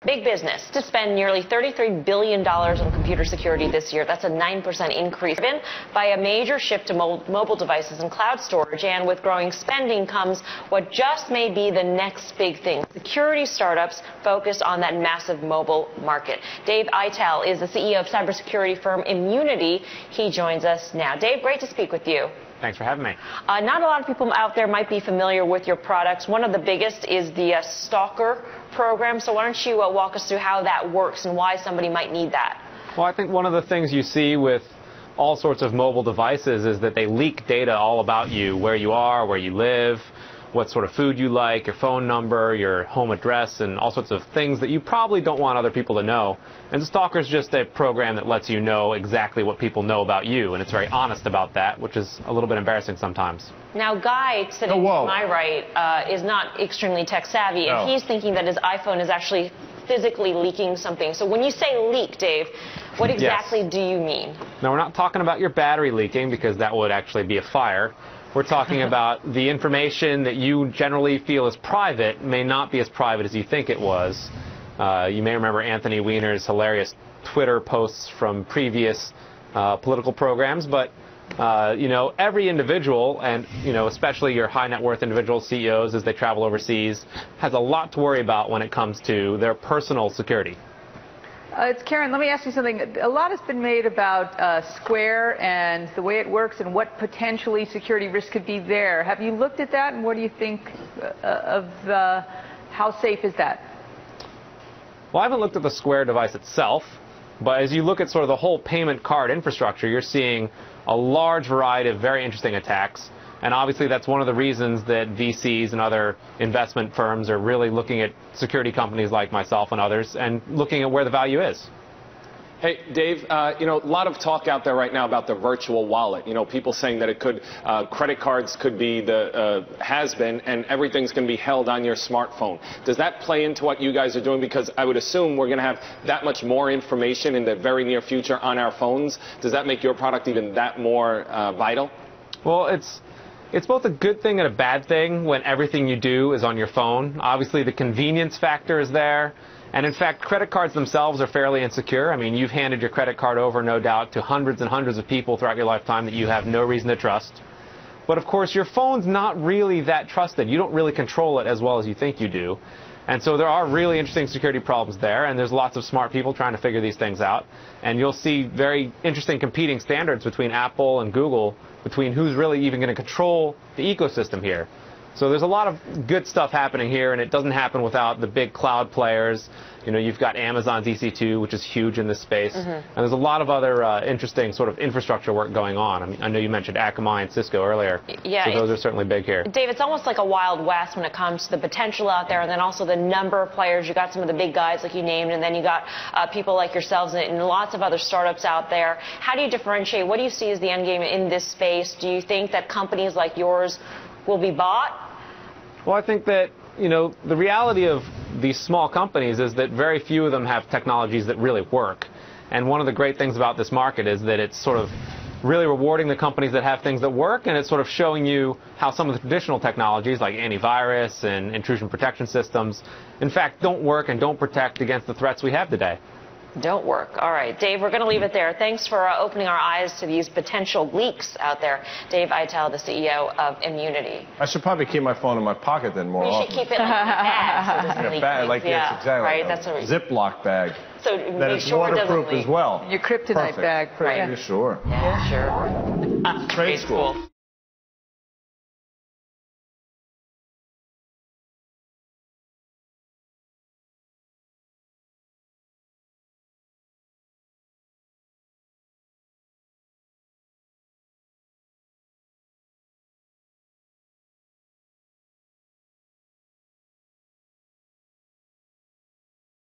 Big business to spend nearly $33 billion on computer security this year. That's a 9% increase, driven by a major shift to mobile devices and cloud storage. And with growing spending comes what just may be the next big thing: security startups focused on that massive mobile market. Dave Aitel is the CEO of cybersecurity firm Immunity. He joins us now. Dave, great to speak with you. Thanks for having me. Not a lot of people out there might be familiar with your products. One of the biggest is the Stalker program. So why don't you walk us through how that works and why somebody might need that? Well, I think one of the things you see with all sorts of mobile devices is that they leak data all about you, where you are, where you live, what sort of food you like, your phone number, your home address, and all sorts of things that you probably don't want other people to know. And Stalker is just a program that lets you know exactly what people know about you, and it's very honest about that, which is a little bit embarrassing sometimes. Now, Guy, sitting to my right, is not extremely tech savvy, and he's thinking that his iPhone is actually physically leaking something. So when you say leak, Dave, what exactly do you mean? Now, we're not talking about your battery leaking, because that would actually be a fire. We're talking about the information that you generally feel is private may not be as private as you think it was. You may remember Anthony Weiner's hilarious Twitter posts from previous political programs, but you know, every individual, and you know, especially your high net worth individual CEOs as they travel overseas, has a lot to worry about when it comes to their personal security. It's Karen. Let me ask you something. A lot has been made about Square and the way it works and what potentially security risk could be there. Have you looked at that, and what do you think of how safe is that? Well, I haven't looked at the Square device itself, but as you look at sort of the whole payment card infrastructure, you're seeing a large variety of very interesting attacks. And obviously that's one of the reasons that VCs and other investment firms are really looking at security companies like myself and others and looking at where the value is. Hey, Dave, you know, a lot of talk out there right now about the virtual wallet. You know, people saying that it could, credit cards could be the, has been, and everything's going to be held on your smartphone. Does that play into what you guys are doing? Because I would assume we're going to have that much more information in the very near future on our phones. Does that make your product even that more vital? Well, it's both a good thing and a bad thing when everything you do is on your phone. Obviously, the convenience factor is there. And in fact, credit cards themselves are fairly insecure. I mean, you've handed your credit card over, no doubt, to hundreds and hundreds of people throughout your lifetime that you have no reason to trust. But of course, your phone's not really that trusted. You don't really control it as well as you think you do. And so there are really interesting security problems there, and there's lots of smart people trying to figure these things out. And you'll see very interesting competing standards between Apple and Google, between who's really even going to control the ecosystem here. So there's a lot of good stuff happening here, and it doesn't happen without the big cloud players. You know, you've got Amazon's EC2, which is huge in this space. And there's a lot of other interesting sort of infrastructure work going on. I mean, I know you mentioned Akamai and Cisco earlier. Yeah, so those are certainly big here. Dave, it's almost like a Wild West when it comes to the potential out there, and then also the number of players. You got some of the big guys like you named, and then you got people like yourselves and lots of other startups out there. How do you differentiate? What do you see as the end game in this space? Do you think that companies like yours will be bought? Well, I think that, you know, the reality of these small companies is that very few of them have technologies that really work. And one of the great things about this market is that it's sort of really rewarding the companies that have things that work, and it's sort of showing you how some of the traditional technologies like antivirus and intrusion protection systems, in fact, don't work and don't protect against the threats we have today. Don't work. All right, Dave, we're going to leave it there. Thanks for opening our eyes to these potential leaks out there. Dave Aitel, the CEO of Immunity. I should probably keep my phone in my pocket then more often. You should keep it like a bag. So like a bag, like yes, exactly. Right, that's what Ziploc bag. So that is waterproof as well. Your kryptonite bag. Right. Yeah. Sure. Yeah, sure. Trade school.